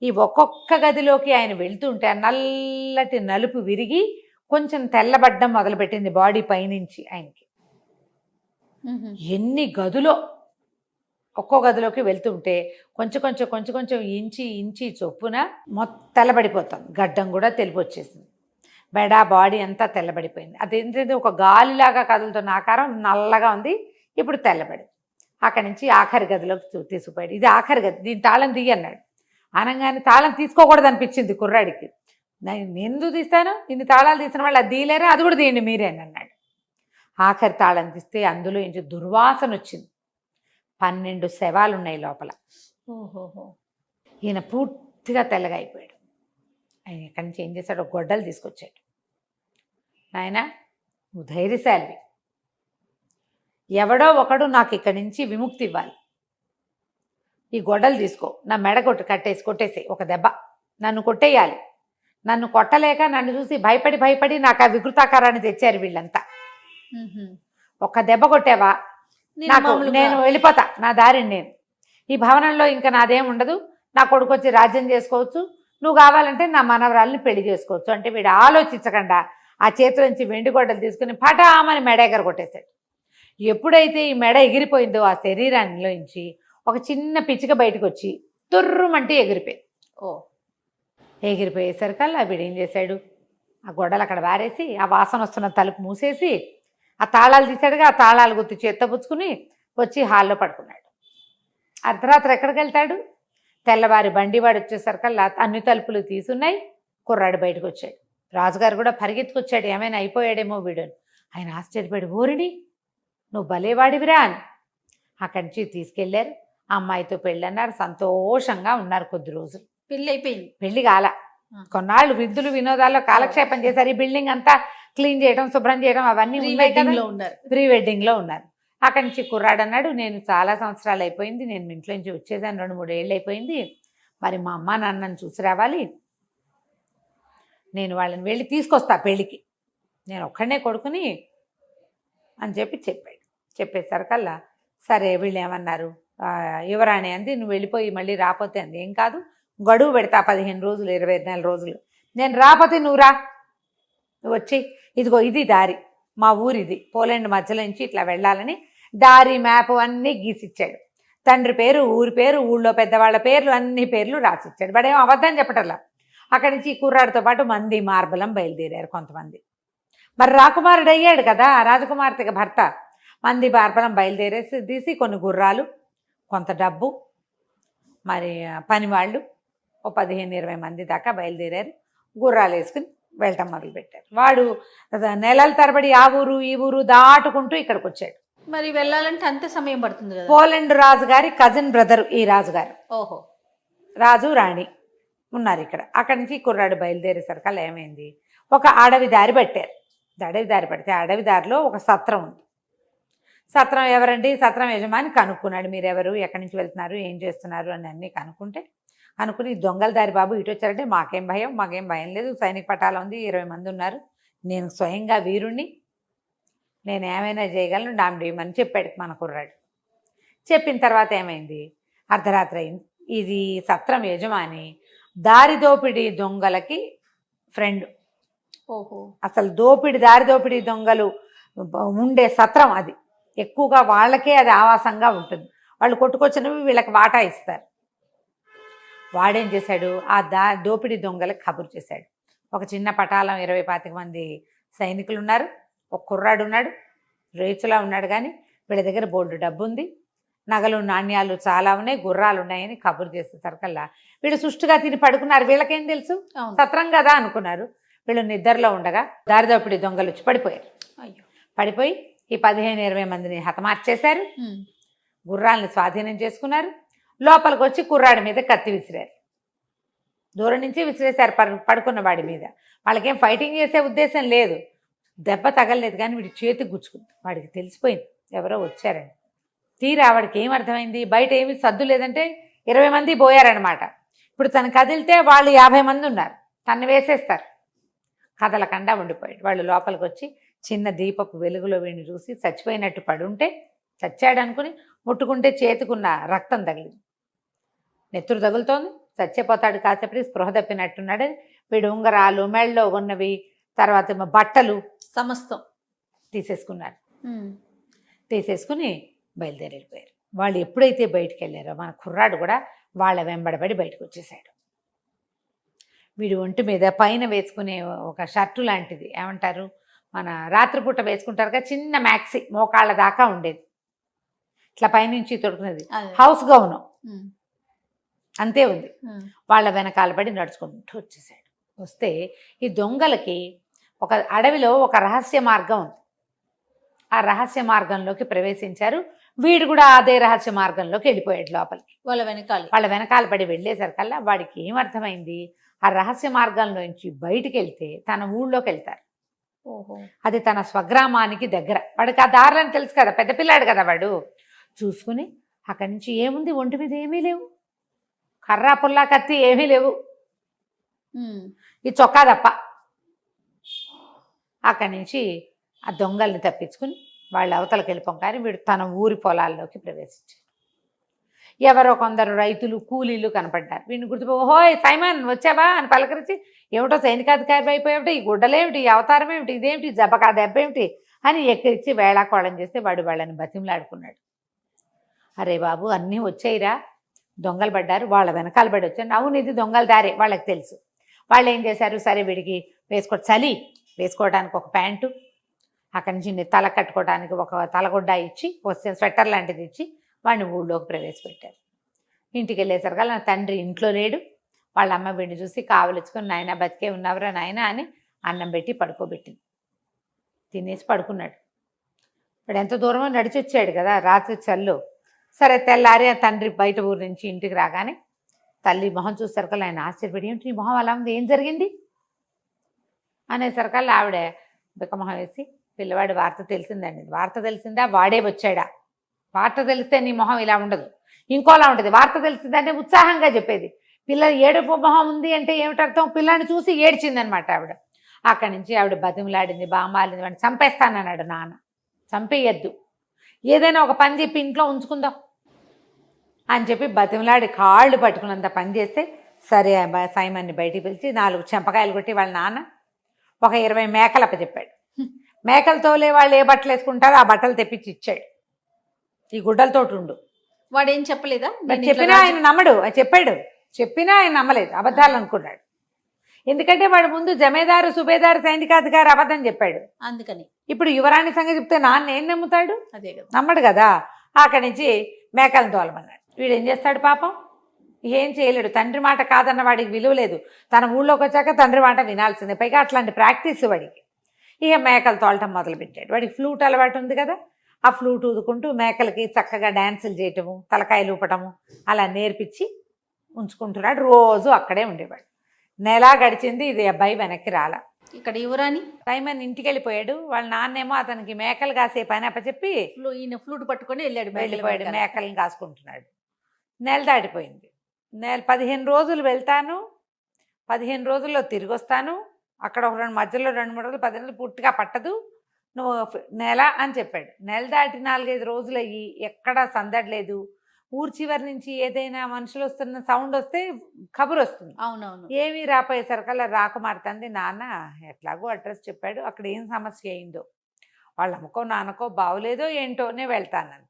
ఈ ఒక్కొక్క గదిలోకి ఆయన వెళ్తుంటే ఆ నల్లటి నలుపు విరిగి కొంచెం తెల్లబడ్డం మొదలుపెట్టింది బాడీ పైనుంచి ఆయనకి. ఎన్ని గదులో ఒక్కో గదిలోకి వెళ్తుంటే కొంచెం కొంచెం కొంచెం కొంచెం ఇంచి చొప్పున మొత్తం తెల్లబడిపోతాం. గడ్డం కూడా తెలిపి వచ్చేసింది. బెడ బాడీ అంతా తెల్లబడిపోయింది. అదేంటంటే ఒక గాలిలాగా కదులుతున్న ఆకారం నల్లగా ఉంది. ఇప్పుడు తెల్లబడి అక్కడి నుంచి ఆఖరి గదిలోకి తీసుకుపోయాడు. ఇది ఆఖరి గది, దీని తాళం తీయన్నాడు. అనగానే తాళం తీసుకోకూడదు అనిపించింది కుర్రాడికి. నేను ఎందుకు తీస్తాను, ఇన్ని తాళాలు తీసిన వాళ్ళు అది తీయలేరా, అది కూడా తీయండి మీరే అని అన్నాడు. ఆఖరి తాళం తీస్తే అందులో నుంచి దుర్వాసన వచ్చింది. 12 శవాలు ఉన్నాయి లోపల. ఓహోహో. ఈయన పూర్తిగా తెల్లగా అయిపోయాడు. ఆయన ఎక్కడి నుంచి ఏం చేశాడు, గొడ్డలు తీసుకొచ్చాడు. నాయన నువ్వు ధైర్యశాలివి, ఎవడో ఒకడు నాకు ఇక్కడి నుంచి విముక్తి ఇవ్వాలి. ఈ గొడ్డలు తీసుకో, నా మెడ కొట్టేసి ఒక దెబ్బ నన్ను కొట్టేయాలి. నన్ను కొట్టలేక నన్ను చూసి భయపడి నాకు ఆ వికృతాకారాన్ని తెచ్చారు వీళ్ళంతా. ఒక్క దెబ్బ కొట్టావా నేను వెళ్ళిపోతా, నా దారిని నేను. ఈ భవనంలో ఇంకా నాదేం ఉండదు. నా కొడుకు వచ్చి రాజ్యం చేసుకోవచ్చు, నువ్వు కావాలంటే నా మనవరాల్ని పెళ్లి చేసుకోవచ్చు అంటే వీడు ఆలోచించకుండా ఆ చేతుల నుంచి వెండి గొడ్డలు తీసుకుని పటామని మెడ ఎగర కొట్టేశాడు. ఎప్పుడైతే ఈ మెడ ఎగిరిపోయిందో ఆ శరీరాన్నిలోంచి ఒక చిన్న పిచ్చిక బయటకు వచ్చి తుర్రుమంటే ఎగిరిపోయింది. ఎగిరిపోయేసరికల్లా వీడు ఏం చేశాడు, ఆ గొడ్డలు అక్కడ వారేసి ఆ వాసన వస్తున్న తలుపు మూసేసి ఆ తాళాలు తీశాడుగా, ఆ తాళాలు గుర్తు చేత్తపుచ్చుకుని వచ్చి హాల్లో పడుకున్నాడు. అర్ధరాత్రి ఎక్కడికి వెళ్తాడు, తెల్లవారి బండివాడు వచ్చేసరికల్లా అన్ని తలుపులు తీసున్నాయి. కుర్రాడు బయటకు వచ్చాడు. రాజుగారు కూడా పరిగెత్తుకొచ్చాడు, ఏమైనా అయిపోయాడేమో వీడుని. ఆయన ఆశ్చర్యపోయాడు, ఓరిని నువ్వు భలేవాడివిరా అని. అక్కడి నుంచి తీసుకెళ్లారు. అమ్మాయితో పెళ్ళి అన్నారు. సంతోషంగా ఉన్నారు కొద్ది రోజులు. పెళ్ళి అయిపోయింది. పెళ్లి కాల, కొన్నాళ్ళు విందులు వినోదాల్లో కాలక్షేపం చేశారు. ఈ బిల్డింగ్ అంతా క్లీన్ చేయడం, శుభ్రం చేయడం అవన్నీ ప్రీ వెడ్డింగ్ లో ఉన్నారు. అక్కడి నుంచి కుర్రాడు అన్నాడు, నేను చాలా సంవత్సరాలు అయిపోయింది, నేను ఇంట్లో నుంచి వచ్చేసాను, 2-3 ఏళ్ళు అయిపోయింది, మరి మా అమ్మ నాన్నని చూసి రావాలి, నేను వాళ్ళని వెళ్ళి తీసుకొస్తా పెళ్ళికి, నేను ఒక్కడనే కొడుకుని అని చెప్పాడు. చెప్పేసరికల్లా సరే వీళ్ళు ఏమన్నారు, యువరాణి అంది, నువ్వు వెళ్ళిపోయి మళ్ళీ రాపోతే అంది, ఏం కాదు గడువు పెడతా 15 రోజులు 24 రోజులు, నేను రాపోతే నువ్వు రా, నువ్వు వచ్చి ఇదిగో ఇది దారి, మా ఊరిది, పోలాండ్ మధ్యలో నుంచి ఇట్లా వెళ్ళాలని దారి మ్యాప్ అన్నీ గీసిచ్చాడు. తండ్రి పేరు, ఊరి పేరు, ఊళ్ళో పెద్దవాళ్ళ పేర్లు, అన్ని పేర్లు రాసిచ్చాడు. వాడేమో అబద్ధం చెప్పటల్లా. అక్కడి నుంచి కుర్రాడితో పాటు మంది మార్బలం బయలుదేరారు కొంతమంది. మరి రాకుమారుడు అయ్యాడు కదా, రాజకుమార్తెకి భర్త. మంది మార్బలం బయలుదేరేసి తీసి కొన్ని గుర్రాలు, కొంత డబ్బు, మరి పనివాళ్ళు ఓ 15-20 మంది దాకా బయలుదేరారు. గుర్రాలు వేసుకుని వెళ్ళటం మొదలుపెట్టారు. వాడు నెలల తరబడి ఆ ఊరు ఈ ఊరు దాటుకుంటూ ఇక్కడికి వచ్చాడు. మరి వెళ్ళాలంటే అంత సమయం పడుతుంది కదా. పోలాండ్ రాజుగారి కజిన్ బ్రదర్ ఈ రాజుగారు. ఓహో. రాజు రాణి ఉన్నారు ఇక్కడ. అక్కడి నుంచి కుర్రాడు బయలుదేరేసరికల్లా ఏమైంది, ఒక అడవి దారి పట్టారు. అడవి దారి పడితే అడవి దారిలో ఒక సత్రం ఉంది. సత్రం ఎవరండి, సత్రం యజమాని కనుక్కున్నాడు, మీరెవరు, ఎక్కడి నుంచి వెళ్తున్నారు, ఏం చేస్తున్నారు అని అన్నీ కనుక్కుని దొంగల దారి బాబు ఇటు వచ్చారంటే మాకేం భయం లేదు, సైనిక పటాలం ఉంది, 20 మంది ఉన్నారు, నేను స్వయంగా వీరుణ్ణి, నేను ఏమైనా చేయగలను, డామ్డేమని చెప్పాడు మన కుర్రాడు. చెప్పిన తర్వాత ఏమైంది, అర్ధరాత్రి అయింది. ఇది సత్రం యజమాని దారి దోపిడీ దొంగలకి ఫ్రెండ్. ఓహో. అసలు దారి దోపిడీ దొంగలు ఉండే సత్రం అది. ఎక్కువగా వాళ్ళకే అది ఆవాసంగా ఉంటుంది. వాళ్ళు కొట్టుకొచ్చినవి వీళ్ళకి వాటా ఇస్తారు. వాడేం చేశాడు, ఆ దోపిడీ దొంగలకు కబురు చేశాడు. ఒక చిన్న పటాలం 20-25 మంది సైనికులు ఉన్నారు, ఒక కుర్రాడు ఉన్నాడు, రేచులా ఉన్నాడు, కానీ వీళ్ళ దగ్గర బోల్డు డబ్బు ఉంది, నగలు నాణ్యాలు చాలా ఉన్నాయి, గుర్రాలు ఉన్నాయని కబురు చేసేసరికల్లా వీళ్ళు సుష్టుగా తిని పడుకున్నారు. వీళ్ళకేం తెలుసు, సత్రం కదా అనుకున్నారు. వీళ్ళు నిద్రలో ఉండగా దారిదోపిడీ దొంగలు వచ్చి పడిపోయారు. పడిపోయి ఈ 15-20 మందిని హతమార్చేశారు. గుర్రాలను స్వాధీనం చేసుకున్నారు. లోపలికి వచ్చి కుర్రాడి మీద కత్తి విసిరారు. దూరం నుంచి విసిరేశారు పడుకున్న వాడి మీద. వాళ్ళకేం ఫైటింగ్ చేసే ఉద్దేశం లేదు, దెబ్బ తగలలేదు, కానీ వీడి చేతికి గుచ్చుకుంది. వాడికి తెలిసిపోయింది ఎవరో వచ్చారని. తీరా వాడికి ఏం అర్థమైంది, బయట ఏమి సద్దు లేదంటే 20 మంది పోయారనమాట. ఇప్పుడు తను కదిలితే వాళ్ళు 50 మంది ఉన్నారు, తను వేసేస్తారు. కదలకుండా ఉండిపోయాడు. వాళ్ళు లోపలికి వచ్చి చిన్న దీపపు వెలుగులో వీడిని చూసి చచ్చిపోయినట్టు పడుంటే చచ్చాడు అనుకుని ముట్టుకుంటే చేతుకున్న రక్తం తగిలింది, నెత్తురు తగులుతోంది, చచ్చిపోతాడు కాసేపటి స్పృహ తప్పినట్టున్నాడు. వీడు ఉంగరాలు, మెళ్ళలో ఉన్నవి, తర్వాత ఏమో బట్టలు సమస్తం తీసేసుకున్నారు. తీసేసుకుని బయలుదేరి వెళ్ళిపోయారు. వాళ్ళు ఎప్పుడైతే బయటికి వెళ్ళారో మన కుర్రాడు కూడా వాళ్ళ వెంబడబడి బయటకు వచ్చేసాడు. వీడు ఒంటి మీద పైన వేసుకునే ఒక షర్టు లాంటిది, ఏమంటారు మన రాత్రిపూట వేసుకుంటారుగా, చిన్న మ్యాక్సీ మోకాళ్ళ దాకా ఉండేది, ఇట్లా పైనుంచి తొడుకునేది, హౌస్ గౌను అంతే ఉంది. వాళ్ళ వెనకాల పడి నడుచుకుంటూ వచ్చేసాడు. వస్తే ఈ దొంగలకి ఒక అడవిలో ఒక రహస్య మార్గం ఉంది. ఆ రహస్య మార్గంలోకి ప్రవేశించారు. వీడు కూడా అదే రహస్య మార్గంలోకి వెళ్ళిపోయాడు లోపలికి. వాళ్ళ వెనకాల పడి వెళ్ళేసరికల్లా వాడికి ఏమర్థమైంది, ఆ రహస్య మార్గంలోంచి బయటికి వెళ్తే తన ఊళ్ళోకి వెళ్తారు. అది తన స్వగ్రామానికి దగ్గర. వాడికి ఆ దారులని తెలుసు కదా, పెద్ద పిల్లాడు కదా వాడు. చూసుకుని అక్కడి నుంచి ఏముంది, ఒంటి మీద ఏమీ లేవు, కర్రా పుల్లా కత్తి ఏమీ లేవు, ఈ చొక్కా తప్ప. అక్కడి నుంచి ఆ దొంగల్ని తప్పించుకుని వాళ్ళ అవతలకి వెళ్ళిపోగానే వీడు తన ఊరి పొలాల్లోకి ప్రవేశించాడు. ఎవరో కొందరు రైతులు, కూలీలు కనపడ్డారు. వీడిని గుర్తుపో, ఓహోయ్ సైమన్ వచ్చావా అని పలకరించి, ఏమిటో సైనికాధికారి అయిపోయేమిటి, ఈ గుడ్డలేమిటి, ఈ అవతారం ఏమిటి, ఇదేమిటి, జబకా దెబ్బ ఏమిటి అని ఎక్కిరించి వేళాకోళం చేస్తే వాడు వాళ్ళని బతిమలాడుకున్నాడు. అరే బాబు అన్నీ వచ్చాయిరా, దొంగలు పడ్డారు, వాళ్ళ వెనకాల పడి వచ్చాను. అవును ఇది దొంగల దారే వాళ్ళకి తెలుసు. వాళ్ళు ఏం చేశారు, సరే వీడికి చలి వేసుకోవడానికి ఒక ప్యాంటు, అక్కడి నుంచి తల కట్టుకోవడానికి ఒక తలగొడ్డ ఇచ్చి, వస్తే స్వెటర్ లాంటిది ఇచ్చి వాడిని ఊళ్ళోకి ప్రవేశపెట్టారు. ఇంటికి వెళ్ళేసరికి నా తండ్రి ఇంట్లో లేడు. వాళ్ళ అమ్మ వీడిని చూసి కావలించుకొని, నాయన బతికే ఉన్నవరా నాయన అని అన్నం పెట్టి పడుకోబెట్టింది. తినేసి పడుకున్నాడు. వాడు ఎంత దూరమో నడిచి వచ్చాడు కదా రాత్రి చల్లు. సరే తెల్లారి ఆ తండ్రి బయట ఊరు నుంచి ఇంటికి రాగానే తల్లి మొహం చూసేసరికల్లా ఆయన ఆశ్చర్యపడి, ఏంటి నీ మొహం అలా ఉంది, ఏం జరిగింది అనేసరికల్లా ఆవిడ బిక్కమొహం వేసి, పిల్లవాడి వార్త తెలిసిందండి. వార్త తెలిసిందా, వాడే వచ్చాడా, వార్త తెలిస్తే నీ మొహం ఇలా ఉండదు, ఇంకోలా ఉంటుంది. వార్త తెలిసిందంటే ఉత్సాహంగా చెప్పేది. పిల్లలు ఏడుపు మొహం ఉంది అంటే ఏమిటర్థం, పిల్లాన్ని చూసి ఏడ్చిందనమాట ఆవిడ. అక్కడి నుంచి ఆవిడ బతిమలాడింది, బామాలింది, వాడిని చంపేస్తానన్నాడు నాన్న. చంపేయద్దు, ఏదైనా ఒక పని చెప్పి ఇంట్లో ఉంచుకుందాం అని చెప్పి బతిమలాడి కాళ్ళు పట్టుకున్నంత పని చేస్తే, సరే సైమన్ని బయటికి పిలిచి 4 చెంపకాయలు కొట్టి వాళ్ళ నాన్న ఒక 20 మేకలు అప్పచెప్పాడు. మేకలతోలే వాళ్ళు ఏ బట్టలు వేసుకుంటారో ఆ బట్టలు తెప్పించి ఇచ్చాడు. ఈ గుడ్డలతోటి ఉండు. వాడు ఏం చెప్పలేదా, చెప్పినా ఆయన నమ్మడు. చెప్పాడు, చెప్పినా ఆయన నమ్మలేదు, అబద్ధాలు అనుకున్నాడు. ఎందుకంటే వాడు ముందు జమేదారు, సుబేదారు, సైనికాధికారి అబద్ధం చెప్పాడు. అందుకని ఇప్పుడు యువరాణి సంగతి చెప్తే నాన్న ఏం నమ్ముతాడు, అదే కదా, నమ్మడు కదా. అక్కడి నుంచి మేకలను తోలమన్నాడు. వీడు ఏం చేస్తాడు పాపం, ఏం చేయలేడు. తండ్రి మాట కాదన్న వాడికి విలువ లేదు. తన ఊళ్ళోకి వచ్చాక తండ్రి మాట వినాల్సిందే. పైగా అట్లాంటి ప్రాక్టీస్ వాడికి. ఇక మేకలు తోలటం మొదలుపెట్టాడు. వాడికి ఫ్లూట్ అలవాటు ఉంది కదా, ఆ ఫ్లూట్ ఊదుకుంటూ మేకలకి చక్కగా డ్యాన్సులు చేయటము, తలకాయలు ఊపటము అలా నేర్పించి ఉంచుకుంటున్నాడు. రోజు అక్కడే ఉండేవాడు. నెల గడిచింది, ఇది అబ్బాయి వెనక్కి రాల. ఇక్కడ యువరాణి సైమన్ ఇంటికి వెళ్ళిపోయాడు. వాళ్ళ నాన్నేమో అతనికి మేకలు కాసే పని అప్పచెప్పి ఈయన ఫ్లూట్ పట్టుకొని వెళ్ళిపోయాడు. మేకలను కాసుకుంటున్నాడు. నెల దాటిపోయింది. 15 రోజులు వెళ్తాను, 15 రోజుల్లో తిరిగి వస్తాను, అక్కడ ఒక మధ్యలో 2-3 రోజులు, 10 రోజులు పూర్తిగా పట్టదు, నువ్వు నెల అని చెప్పాడు. నెల దాటి 4-5 రోజులు అయ్యి ఎక్కడా సందడలేదు. ఊరు చివరి నుంచి ఏదైనా మనుషులు వస్తున్న సౌండ్ వస్తే కబురు వస్తుంది. అవునవును. ఏమీ రాపోయేసరికల్లా రాకుమార్తెంది, నాన్న ఎట్లాగో అడ్రస్ చెప్పాడు, అక్కడ ఏం సమస్య అయిందో, వాళ్ళ అమ్మకో నాన్నకో బావులేదో ఏంటోనే వెళ్తానని.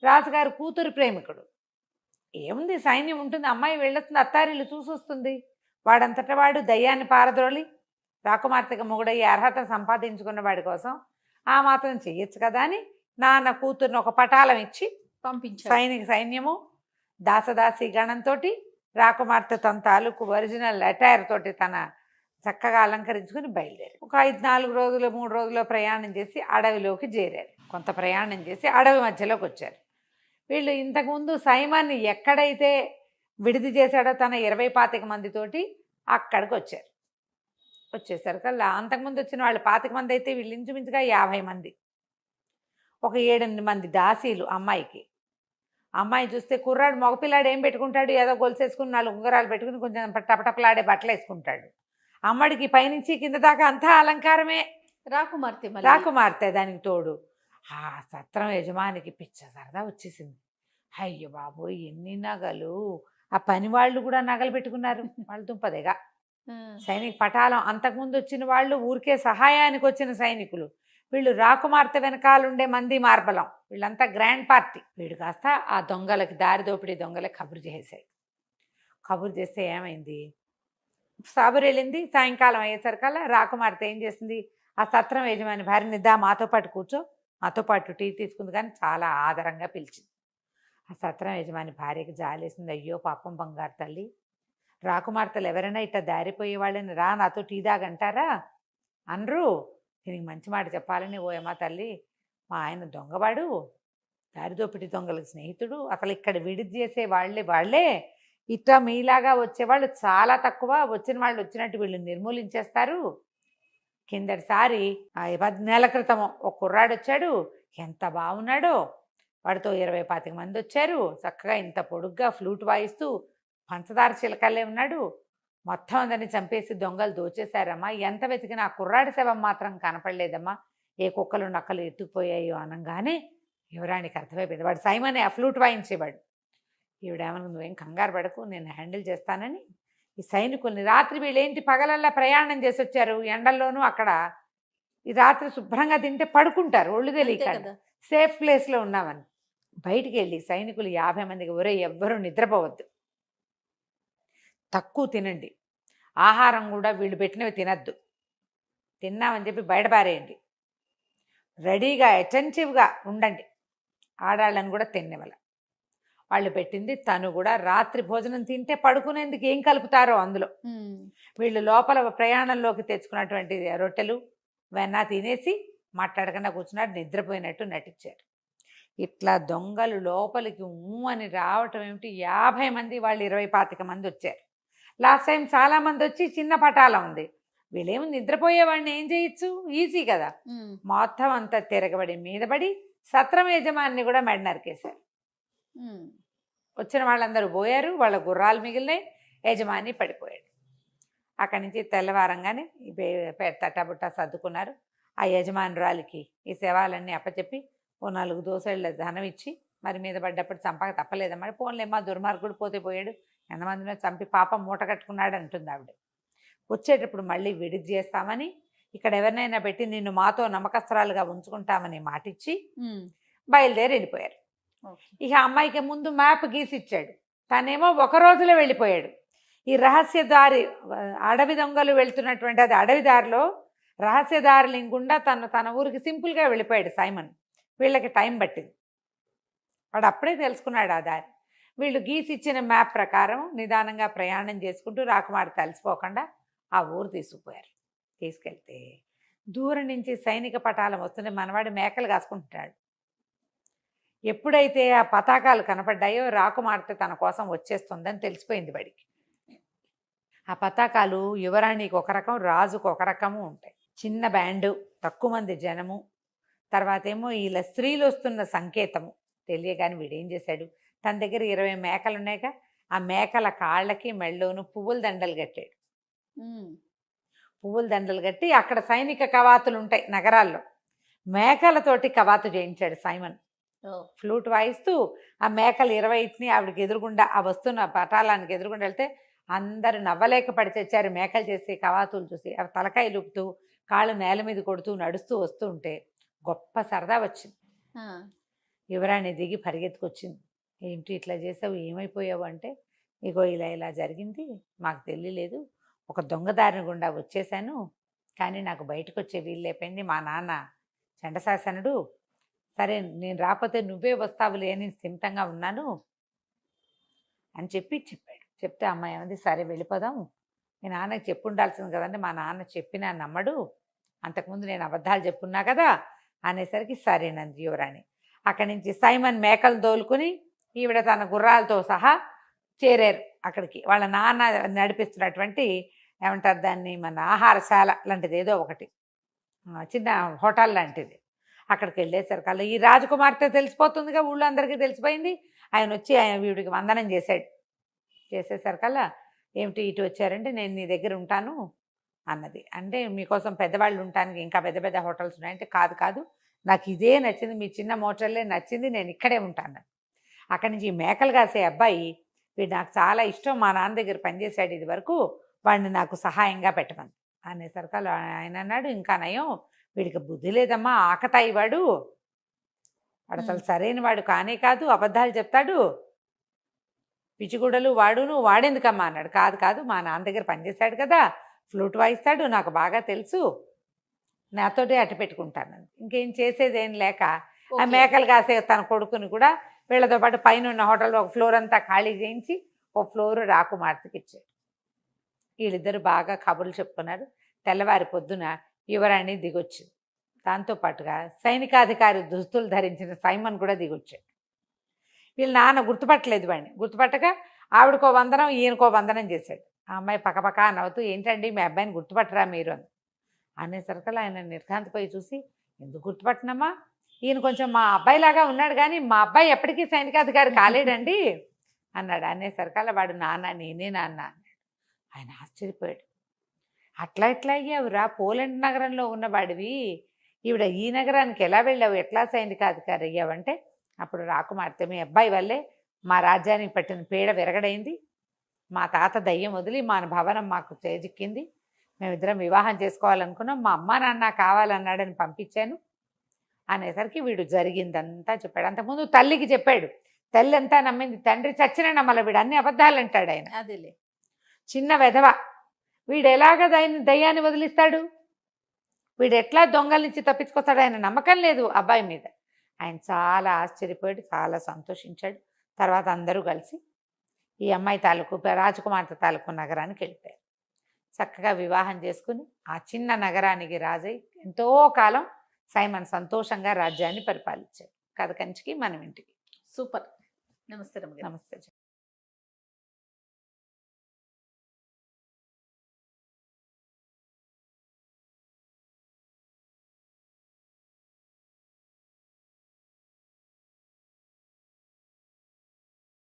రాజుగారు కూతురు ప్రేమికుడు, ఏముంది సైన్యం ఉంటుంది, అమ్మాయి వెళ్ళొస్తుంది, అత్తారిల్లు చూసొస్తుంది. వాడంతటా వాడు దయ్యాన్ని పారద్రోలి రాకుమార్తెగా మొగుడయ్యే అర్హత సంపాదించుకున్న వాడి కోసం ఆ మాత్రం చెయ్యొచ్చు కదా అని నాన్న కూతుర్ని ఒక పటాలం ఇచ్చి పంపించారు. సైన్యము దాసదాసి గణంతో రాకుమార్తె తన తాలూకు ఒరిజినల్ అటైర్ తోటి తన చక్కగా అలంకరించుకుని బయలుదేరి ఒక 4 రోజులు 3 రోజుల్లో ప్రయాణం చేసి అడవిలోకి చేరారు. కొంత ప్రయాణం చేసి అడవి మధ్యలోకి వచ్చారు. వీళ్ళు ఇంతకుముందు సైమాన్ని ఎక్కడైతే విడిది చేశాడో తన 20-25 మందితోటి అక్కడికి వచ్చారు. వచ్చేసరికల్లా అంతకుముందు వచ్చిన వాళ్ళు 25 మంది అయితే వీళ్ళు ఇంచుమించుగా 50 మంది. ఒక 7-8 మంది దాసీలు అమ్మాయికి. అమ్మాయి చూస్తే కుర్రాడు మగపిల్లాడు ఏం పెట్టుకుంటాడు, ఏదో గొలుసేసుకుని 4 ఉంగరాలు పెట్టుకుని కొంచెం టపటపలాడే బట్టలు వేసుకుంటాడు. అమ్మడికి పైనుంచి కింద దాకా అంతా అలంకారమే. రాకుమార్తె దానికి తోడు. ఆ సత్రం యజమానికి పిచ్చ సరదా వచ్చేసింది. అయ్యో బాబోయ్! ఎన్ని నగలు! ఆ పని వాళ్ళు కూడా నగలు పెట్టుకున్నారు. వాళ్ళు దుంపదేగా. సైనిక పటాలం అంతకుముందు వచ్చిన వాళ్ళు ఊరికే సహాయానికి వచ్చిన సైనికులు. వీళ్ళు రాకుమార్తె వెనకాలుండే మంది మార్బలం. వీళ్ళంతా గ్రాండ్ పార్టీ. వీడు కాస్త ఆ దొంగలకి, దారి దోపిడీ దొంగలకి కబురు చేశాడు. కబురు చేస్తే ఏమైంది, సాబురు వెళ్ళింది. సాయంకాలం అయ్యేసరికల్లా రాకుమార్తె ఏం చేసింది, ఆ సత్రం యజమాని భార్యని, దా మాతో పాటు కూర్చో, మాతో పాటు టీ తీసుకుంది, కానీ చాలా ఆదరంగా పిలిచింది. ఆ సత్రం యజమాని భార్యకి జాలేసింది. అయ్యో పాపం బంగారు తల్లి, రాకుమార్తెలు ఎవరైనా ఇట్లా దారిపోయే వాళ్ళని రా నాతో టీ దాగంటారా అనరు. దీనికి మంచి మాట చెప్పాలని, ఓయమ్మా తల్లి, మా ఆయన దొంగవాడు, దారిదోపిడి దొంగలకు స్నేహితుడు, అసలు ఇక్కడ విడిది చేసే వాళ్ళే ఇట్లా మీలాగా వచ్చేవాళ్ళు చాలా తక్కువ, వచ్చిన వాళ్ళు వచ్చినట్టు వీళ్ళు నిర్మూలించేస్తారు. కిందటిసారి 10 నెలల క్రితం ఒక కుర్రాడు వచ్చాడు, ఎంత బాగున్నాడో, వాడితో 20-25 మంది వచ్చారు, చక్కగా ఇంత పొడుగ్గా ఫ్లూట్ వాయిస్తూ పంచదార చిలకల్లే ఉన్నాడు, మొత్తం అందరిని చంపేసి దొంగలు దోచేశారమ్మా, ఎంత వెతికినా ఆ కుర్రాడి శవం మాత్రం కనపడలేదమ్మా, ఏ కుక్కలు నక్కలు ఎత్తుకుపోయాయో అనగానే యువరానికి అర్థమైపోయింది. వాడు సైమనే, ఆ ఫ్లూట్ వాయించేవాడు. ఈవిడేమన్నా, నువ్వేం కంగారు పడకు, నేను హ్యాండిల్ చేస్తానని ఈ సైనికుల్ని, రాత్రి వీళ్ళేంటి పగలల్లా ప్రయాణం చేసి వచ్చారు ఎండల్లోనూ, అక్కడ ఈ రాత్రి శుభ్రంగా తింటే పడుకుంటారు ఒళ్ళు తెలియక, సేఫ్ ప్లేస్లో ఉన్నామని బయటికి వెళ్ళి సైనికులు 50 మందికి, ఒరే ఎవ్వరూ నిద్రపోవద్దు, తక్కువ తినండి, ఆహారం కూడా వీళ్ళు పెట్టినవి తినద్దు, తిన్నామని చెప్పి బయటపారేయండి, రెడీగా అటెన్టివ్గా ఉండండి, ఆడాళ్ళని కూడా తినేవాళ్ళ. వాళ్ళు పెట్టింది తను కూడా రాత్రి భోజనం తింటే పడుకునేందుకు ఏం కలుపుతారో అందులో, వీళ్ళు లోపల ప్రయాణంలోకి తెచ్చుకున్నటువంటి రొట్టెలు వెన్న తినేసి మాట్లాడకుండా కూర్చున్నాడు, నిద్రపోయినట్టు నటించారు. ఇట్లా దొంగలు లోపలికి అని రావటం ఏమిటి, 50 మంది, వాళ్ళు 20-25 మంది వచ్చారు. లాస్ట్ టైం చాలామంది వచ్చి చిన్న పటాలం ఉంది, వీళ్ళేమో నిద్రపోయేవాడిని ఏం చేయొచ్చు, ఈజీ కదా. మొత్తం అంతా తిరగబడి మీదబడి సత్రం యజమాని కూడా మెడ నరికేశారు. వచ్చిన వాళ్ళందరూ పోయారు, వాళ్ళ గుర్రాలు మిగిలినాయి, యజమాని పడిపోయాడు. అక్కడి నుంచి తెల్లవారంగానే తట్టబుట్ట సర్దుకున్నారు. ఆ యజమానురాలికి ఈ శవాలన్నీ అప్పచెప్పి ఓ 4 దోసెళ్ళ ధనం ఇచ్చి, మరి మీద పడ్డప్పుడు చంపక తప్పలేదమ్మా, పోన్లేమ్మా దుర్మార్గుడు పోతే పోయాడు, ఎంతమందినో చంపి పాపం మూట కట్టుకున్నాడు అంటుంది ఆవిడ. వచ్చేటప్పుడు మళ్ళీ విడిది చేస్తామని, ఇక్కడ ఎవరినైనా పెట్టి నిన్ను మాతో నమ్మకస్తురాలుగా ఉంచుకుంటామని మాటిచ్చి బయలుదేరి వెళ్ళిపోయారు. ఇక అమ్మాయికి ముందు మ్యాప్ గీసి ఇచ్చాడు, తనేమో ఒక రోజులో వెళ్ళిపోయాడు. ఈ రహస్య దారి, అడవి దొంగలు వెళ్తున్నటువంటి అది అడవి దారిలో రహస్య దారులు ఇంకుండా తన ఊరికి సింపుల్గా వెళ్ళిపోయాడు సైమన్. వీళ్ళకి టైం పట్టింది, వాడు అప్పుడే తెలుసుకున్నాడు ఆ దారి. వీళ్ళు గీసి ఇచ్చిన మ్యాప్ ప్రకారం నిదానంగా ప్రయాణం చేసుకుంటూ రాకుమారి తలిసిపోకుండా ఆ ఊరు తీసుకుపోయారు. తీసుకెళ్తే దూరం నుంచి సైనిక పటాలం వస్తుంటే మనవాడు మేకలు కాసుకుంటున్నాడు. ఎప్పుడైతే ఆ పతాకాలు కనపడ్డాయో రాకుమార్తె తన కోసం వచ్చేస్తుందని తెలిసిపోయింది వాడికి. ఆ పతాకాలు యువరాణికి ఒక రకం, రాజుకు ఒక రకము ఉంటాయి. చిన్న బ్యాండు, తక్కువ మంది జనము, తర్వాత ఏమో ఇలా స్త్రీలు వస్తున్న సంకేతము తెలియగాని వీడేం చేశాడు, తన దగ్గర 20 మేకలు ఉన్నాయిగా, ఆ మేకల కాళ్ళకి మెళ్ళలోను పువ్వుల దండలు కట్టాడు. పువ్వుల దండలు కట్టి అక్కడ సైనిక కవాతులు ఉంటాయి నగరాల్లో, మేకలతోటి కవాతు చేయించాడు సైమన్. ఫ్లూట్ వాయిస్తూ ఆ మేకలు 20ని ఆవిడకి ఎదురుగుండా, ఆ వస్తున్న పటాలానికి ఎదురుగుండా వెళ్తే అందరు నవ్వలేక పడి తెచ్చారు. మేకలు చేసే కవాతులు చూసి అవి తలకాయ లుపుతూ కాళ్ళు నేల మీద కొడుతూ నడుస్తూ వస్తూ ఉంటే గొప్ప సరదా వచ్చింది. యువరాణి దిగి పరిగెత్తుకొచ్చింది. ఏంటి ఇట్లా చేసావు, ఏమైపోయావు అంటే, ఇగో ఇలా జరిగింది, మాకు తెలియలేదు, ఒక దొంగదారిని గుండా వచ్చేసాను, కానీ నాకు బయటకు వచ్చే వీలు లేకపోయింది, మా నాన్న చండశాసనుడు, సరే నేను రాకపోతే నువ్వే వస్తావులే అని స్థిమితంగా ఉన్నాను అని చెప్పాడు. చెప్తే అమ్మాయి ఏమంది, సరే వెళ్ళిపోదాం, మీ నాన్నకి చెప్పు ఉండాల్సింది కదండి, మా నాన్న చెప్పినా నమ్మడు, అంతకుముందు నేను అబద్ధాలు చెప్పున్నా కదా అనేసరికి సరేనంది యువరాణి. అక్కడి నుంచి సైమన్ మేకలు దోలుకుని ఈవిడ తన గుర్రాలతో సహా చేరారు అక్కడికి. వాళ్ళ నాన్న నడిపిస్తున్నటువంటి, ఏమంటారు దాన్ని, మన ఆహారశాల లాంటిది ఏదో ఒకటి, చిన్న హోటల్ లాంటిది. అక్కడికి వెళ్ళేసరికల్లా ఈ రాజకుమార్తె తెలిసిపోతుందిగా, ఊళ్ళో అందరికీ తెలిసిపోయింది. ఆయన వచ్చి వీడికి వందనం చేశాడు. చేసేసరికల్లా, ఏమిటి ఇటు వచ్చారంటే, నేను నీ దగ్గర ఉంటాను అన్నది. అంటే మీకోసం పెద్దవాళ్ళు ఉండటానికి ఇంకా పెద్ద పెద్ద హోటల్స్ ఉన్నాయంటే, కాదు నాకు ఇదే నచ్చింది, మీ చిన్న మోటర్లే నచ్చింది, నేను ఇక్కడే ఉంటాను. అక్కడి నుంచి ఈ మేకలు కాసే అబ్బాయి, వీడు నాకు చాలా ఇష్టం, మా నాన్న దగ్గర పనిచేశాడు ఇది వరకు, వాడిని నాకు సహాయంగా పెట్టమని అనేసరికి ఆయన అన్నాడు, ఇంకా నయం, వీడికి బుద్ధి లేదమ్మా, ఆకతాయి వాడు అసలు సరైన వాడు కానే కాదు, అబద్ధాలు చెప్తాడు, పిచ్చిగుడలు వాడును, వాడేందుకమ్మా అన్నాడు. కాదు కాదు, మా నాన్న దగ్గర పనిచేశాడు కదా, ఫ్లూట్ వాయిస్తాడు, నాకు బాగా తెలుసు, నాతోటి అట్టు పెట్టుకుంటాను. ఇంకేం చేసేదేం లేక ఆ మేకలు కాసే తన కొడుకుని కూడా వీళ్ళతో పాటు పైన ఉన్న హోటల్లో ఒక ఫ్లోర్ అంతా ఖాళీ చేయించి ఒక ఫ్లోర్ రాకుమార్తెకి ఇచ్చాడు. వీళ్ళిద్దరు బాగా కబుర్లు చెప్పుకున్నారు. తెల్లవారి పొద్దున యువరాణి దిగొచ్చింది. దాంతోపాటుగా సైనికాధికారి దుస్తులు ధరించిన సైమన్ కూడా దిగొచ్చాడు. వీళ్ళ నాన్న గుర్తుపట్టలేదు వాడిని. గుర్తుపట్టక ఆవిడకో వందనం ఈయనకో వందనం చేశాడు. ఆ అమ్మాయి పక్కపక్క నవ్వుతూ, ఏంటండి మీ అబ్బాయిని గుర్తుపట్టరా మీరు అని అనేసరికి ఆయన నిర్ఘాంతపోయి చూసి, ఎందుకు గుర్తుపట్టినమ్మా, ఈయన కొంచెం మా అబ్బాయిలాగా ఉన్నాడు కానీ మా అబ్బాయి ఎప్పటికీ సైనికాధికారి కాలేడండి అన్నాడు. అనేసరికల్లా వాడు, నాన్న నేనే నాన్న అన్నాడు. ఆయన ఆశ్చర్యపోయాడు. అట్లా ఎట్లా అయ్యావురా, పోలాండ్ నగరంలో ఉన్నవాడివి, ఈవిడ ఈ నగరానికి ఎలా వెళ్ళావు, ఎట్లా సైనికాధికారి అయ్యావంటే అప్పుడు రాకుమార్తె, మీ అబ్బాయి వల్లే మా రాజ్యానికి పట్టిన పీడ విరగడైంది, మా తాత దయ్యం వదిలి మా భవనం మాకు చేజిక్కింది, మేమిద్దరం వివాహం చేసుకోవాలనుకున్నాం, మా అమ్మ నాన్న కావాలన్నాడని పంపించాను అనేసరికి వీడు జరిగిందంతా చెప్పాడు. అంతకుముందు తల్లికి చెప్పాడు, తల్లి అంతా నమ్మింది, తండ్రి చచ్చిన నమ్మల, వీడు అన్ని అబద్ధాలు అంటాడు ఆయన. అదేలే, చిన్న వెధవ, వీడు ఎలాగ దయ్యాన్ని వదిలిస్తాడు, వీడు ఎట్లా దొంగల నుంచి తప్పించుకొస్తాడు, ఆయన నమ్మకం లేదు అబ్బాయి మీద. ఆయన చాలా ఆశ్చర్యపోయాడు, చాలా సంతోషించాడు. తర్వాత అందరూ కలిసి ఈ అమ్మాయి తాలూకు రాజకుమార్తె తాలూకు నగరానికి వెళ్ళిపోయారు. చక్కగా వివాహం చేసుకుని ఆ చిన్న నగరానికి రాజై ఎంతో కాలం సైమన్ సంతోషంగా రాజ్యాన్ని పరిపాలించాడు. కథ కంచికి మనం ఇంటికి. సూపర్. నమస్తే రమ్య గారు. నమస్తే.